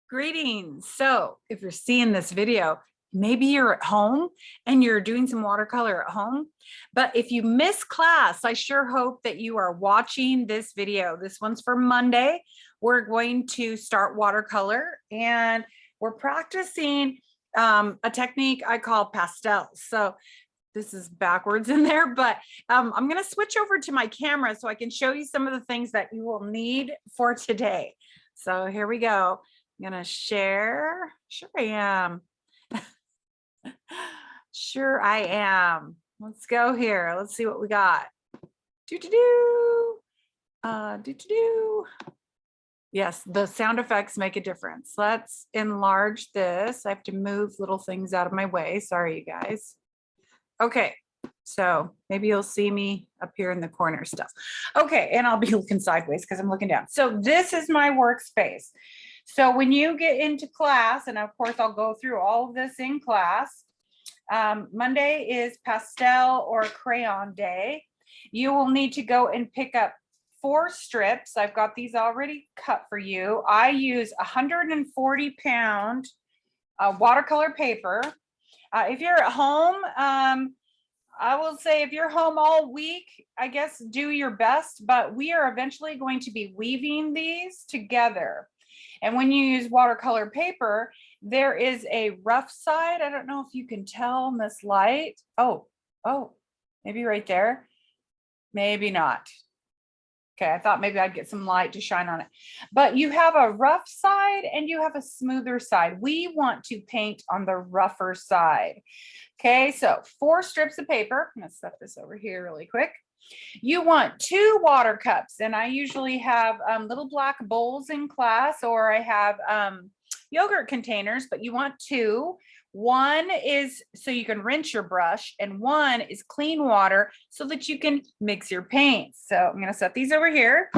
Greetings. So if you're seeing this video, maybe you're at home and you're doing some watercolor at home. But if you miss class, I sure hope that you are watching this video. This one's for Monday. We're going to start watercolor and we're practicing a technique I call pastel. So this is backwards in there, but I'm going to switch over to my camera so I can show you some of the things that you will need for today. So here we go. I'm gonna share. Sure I am. Sure I am. Let's go here. Let's see what we got. Do. Yes, the sound effects make a difference. Let's enlarge this. I have to move little things out of my way. Sorry, you guys. Okay, so maybe you'll see me up here in the corner stuff. Okay, and I'll be looking sideways because I'm looking down. So this is my workspace. So when you get into class, and of course I'll go through all of this in class, Monday is pastel or crayon day. You will need to go and pick up 4 strips. I've got these already cut for you. I use 140-pound watercolor paper. If you're at home, I will say if you're home all week, I guess do your best, but we are eventually going to be weaving these together. And when you use watercolor paper, there is a rough side. I don't know if you can tell in this light. Oh, maybe right there. Maybe not. Okay, I thought maybe I'd get some light to shine on it. But you have a rough side and you have a smoother side. We want to paint on the rougher side. Okay, so 4 strips of paper. I'm gonna set this over here really quick. You want 2 water cups, and I usually have little black bowls in class, or I have yogurt containers, but you want 2. One is so you can rinse your brush, and one is clean water so that you can mix your paints. So I'm going to set these over here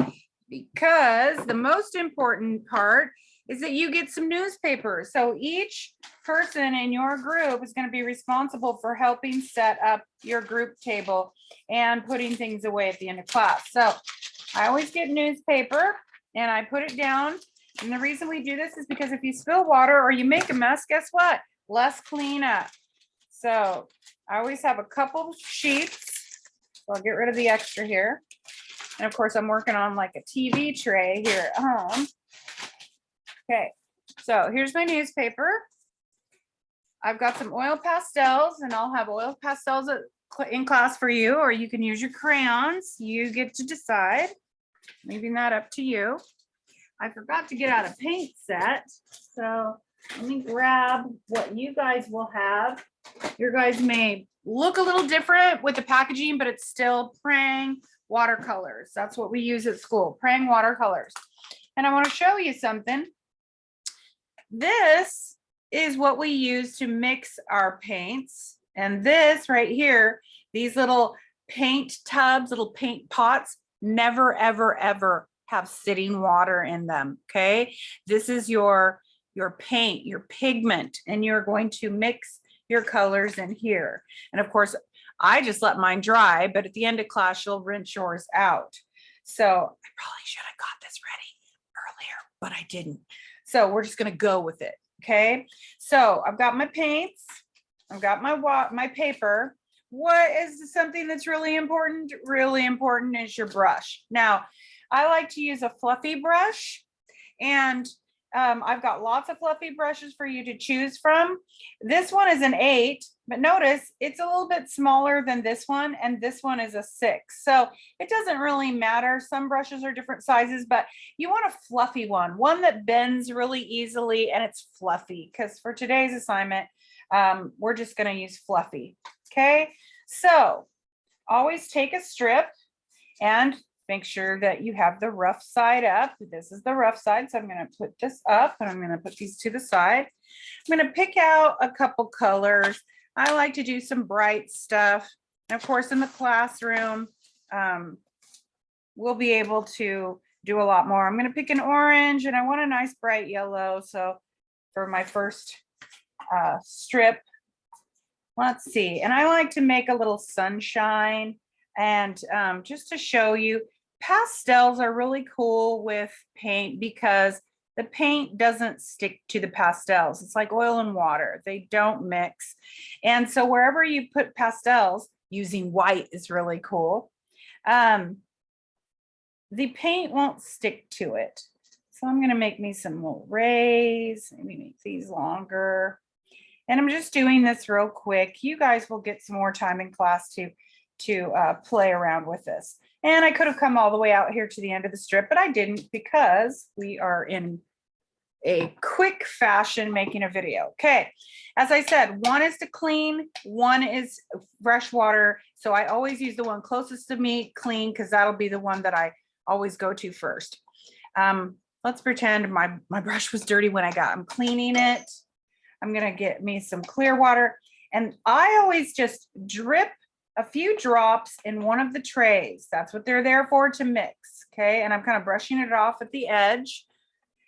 because the most important part is that you get some newspaper. So each person in your group is going to be responsible for helping set up your group table and putting things away at the end of class. So I always get newspaper and I put it down. And the reason we do this is because if you spill water or you make a mess, guess what? Less cleanup. So I always have a couple sheets. So I'll get rid of the extra here. And of course, I'm working on like a TV tray here at home. Okay, so here's my newspaper. I've got some oil pastels, and I'll have oil pastels in class for you, or you can use your crayons. You get to decide. Leaving that up to you. I forgot to get out a paint set, so let me grab what you guys will have. Your guys may look a little different with the packaging, but it's still Prang watercolors. That's what we use at school, Prang watercolors. And I want to show you something. This is what we use to mix our paints. And this right here, these little paint tubs, little paint pots, never, ever, ever have sitting water in them, okay? This is your paint, your pigment, and you're going to mix your colors in here. And of course, I just let mine dry, but at the end of class, you'll rinse yours out. So I probably should have got this ready earlier, but I didn't. So we're just gonna go with it, okay? So I've got my paints, I've got my paper. What is something that's really important? Really important is your brush. Now, I like to use a fluffy brush, and I've got lots of fluffy brushes for you to choose from. This one is an 8, but notice it's a little bit smaller than this one, and this one is a 6. So it doesn't really matter. Some brushes are different sizes, but you want a fluffy one that bends really easily and it's fluffy, because for today's assignment, we're just going to use fluffy. Okay, so always take a strip and make sure that you have the rough side up. This is the rough side, so I'm going to put this up and I'm going to put these to the side. I'm going to pick out a couple colors. I like to do some bright stuff. And of course, in the classroom, we'll be able to do a lot more. I'm going to pick an orange, and I want a nice bright yellow. So for my first strip, let's see. And I like to make a little sunshine, and just to show you, pastels are really cool with paint because the paint doesn't stick to the pastels. It's like oil and water. They don't mix. And so wherever you put pastels, using white is really cool. The paint won't stick to it. So I'm going to make me some little rays, maybe make these longer. And I'm just doing this real quick. You guys will get some more time in class to play around with this. And I could have come all the way out here to the end of the strip, but I didn't because we are in a quick fashion making a video. Okay, as I said, one is to clean, one is fresh water. So I always use the one closest to me, clean, because that'll be the one that I always go to first. Let's pretend my brush was dirty when I'm cleaning it. I'm gonna get me some clear water, and I always just drip a few drops in one of the trays. That's what they're there for, to mix. Okay, and I'm kind of brushing it off at the edge.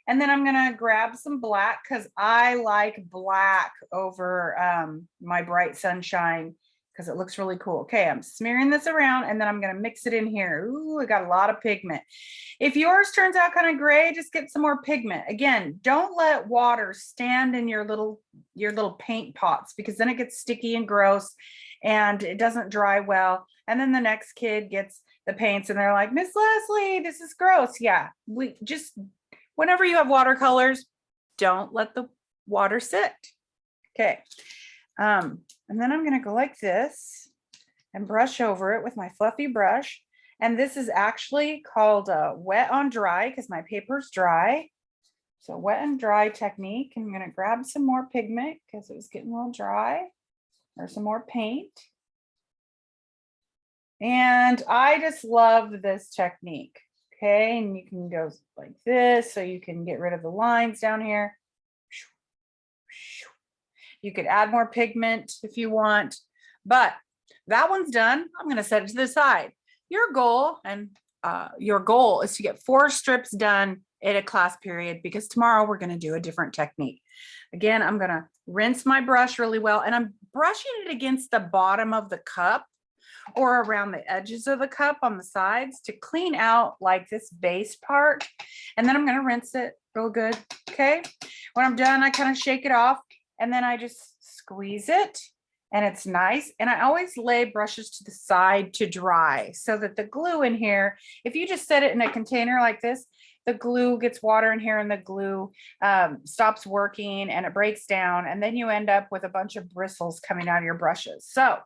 And then I'm gonna grab some black because I like black over my bright sunshine because it looks really cool. Okay, I'm smearing this around and then I'm gonna mix it in here. Ooh, I got a lot of pigment. If yours turns out kind of gray, just get some more pigment. Again, don't let water stand in your little paint pots because then it gets sticky and gross and it doesn't dry well. And then the next kid gets the paints and they're like, Miss Leslie, this is gross. Yeah, we just, whenever you have watercolors, don't let the water sit. Okay. And then I'm going to go like this and brush over it with my fluffy brush. And this is actually called wet on dry because my paper's dry. So wet and dry technique. I'm going to grab some more pigment because it was getting a little dry, or some more paint. And I just love this technique. Okay, and you can go like this so you can get rid of the lines down here. You could add more pigment if you want, but that one's done. I'm going to set it to the side. Your goal is to get 4 strips done in a class period, because tomorrow we're going to do a different technique. Again, I'm going to rinse my brush really well, and I'm brushing it against the bottom of the cup or around the edges of the cup on the sides to clean out like this base part. And then I'm going to rinse it real good. Okay. When I'm done, I kind of shake it off and then I just squeeze it and it's nice. And I always lay brushes to the side to dry so that the glue in here, if you just set it in a container like this, the glue gets water in here and the glue stops working and it breaks down. And then you end up with a bunch of bristles coming out of your brushes. So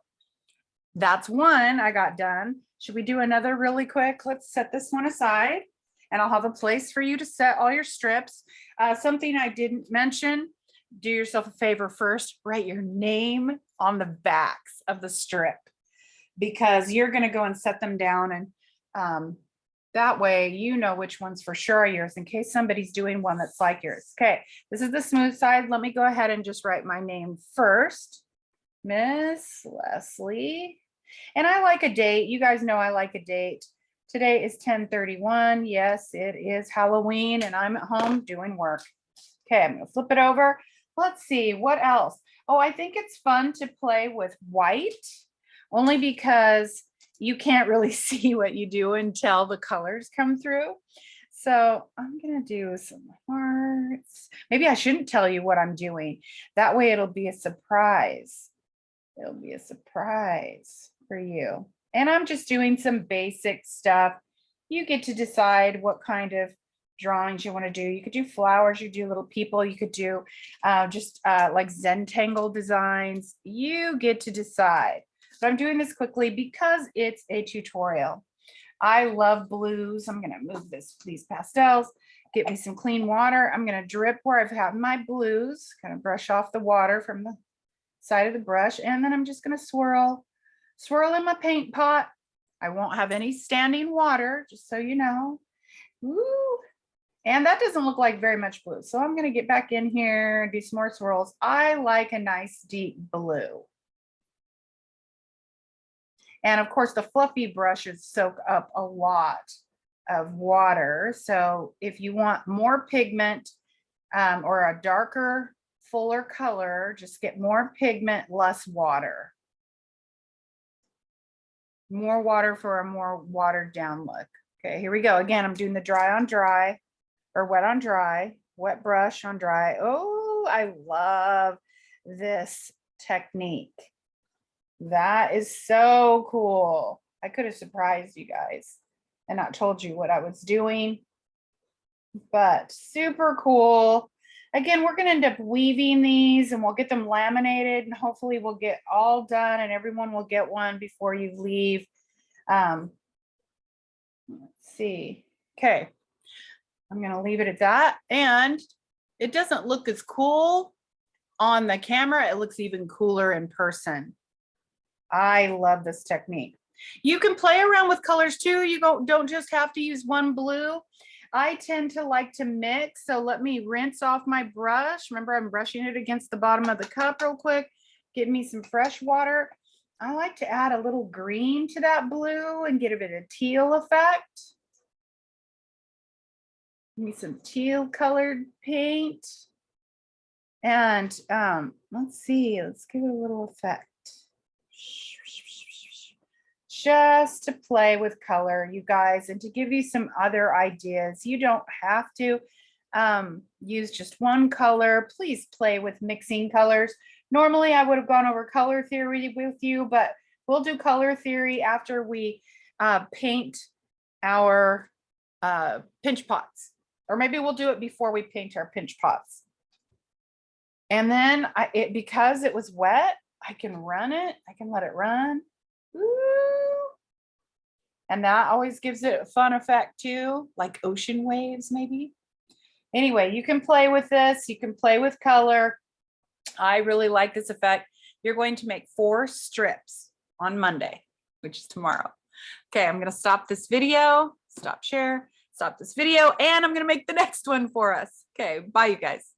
that's one I got done. Should we do another really quick? Let's set this one aside and I'll have a place for you to set all your strips. Something I didn't mention, do yourself a favor first, write your name on the backs of the strip, because you're going to go and set them down, and that way you know which ones for sure are yours in case somebody's doing one that's like yours. Okay, this is the smooth side. Let me go ahead and just write my name first. Miss Leslie. And I like a date. You guys know I like a date. Today is 10/31. Yes, it is Halloween and I'm at home doing work. Okay, I'm going to flip it over. Let's see what else. Oh, I think it's fun to play with white, only because you can't really see what you do until the colors come through. So I'm going to do some hearts. Maybe I shouldn't tell you what I'm doing. That way it'll be a surprise. It'll be a surprise for you. And I'm just doing some basic stuff. You get to decide what kind of drawings you want to do. You could do flowers, you do little people, you could do just like Zentangle designs. You get to decide. But I'm doing this quickly because it's a tutorial. I love blues. I'm going to move these pastels, get me some clean water. I'm going to drip where I've had my blues, kind of brush off the water from the side of the brush. And then I'm just going to swirl in my paint pot. I won't have any standing water, just so you know. Ooh. And that doesn't look like very much blue. So I'm going to get back in here and do some more swirls. I like a nice deep blue. And of course, the fluffy brushes soak up a lot of water. So if you want more pigment or a darker, fuller color, just get more pigment, less water. More water for a more watered down look. Okay, here we go. Again, I'm doing the dry on dry or wet on dry. wet brush on dry. Oh, I love this technique. That is so cool. I could have surprised you guys and not told you what I was doing, but super cool. Again, we're going to end up weaving these and we'll get them laminated and hopefully we'll get all done and everyone will get one before you leave. Let's see. Okay. I'm going to leave it at that. And it doesn't look as cool on the camera. It looks even cooler in person. I love this technique. You can play around with colors too. You don't just have to use one blue. I tend to like to mix. So let me rinse off my brush. Remember, I'm brushing it against the bottom of the cup real quick. Get me some fresh water. I like to add a little green to that blue and get a bit of teal effect. Give me some teal colored paint. And let's see, let's give it a little effect. Just to play with color, you guys, and to give you some other ideas. You don't have to use just one color. Please play with mixing colors. Normally, I would have gone over color theory with you, but we'll do color theory after we paint our pinch pots. Or maybe we'll do it before we paint our pinch pots. And then because it was wet, I can run it. I can let it run. Ooh. And that always gives it a fun effect too, like ocean waves maybe. Anyway, you can play with this. You can play with color. I really like this effect. You're going to make 4 strips on Monday, which is tomorrow. Okay, I'm going to stop this video, stop share, stop this video, and I'm going to make the next one for us. Okay, bye you guys.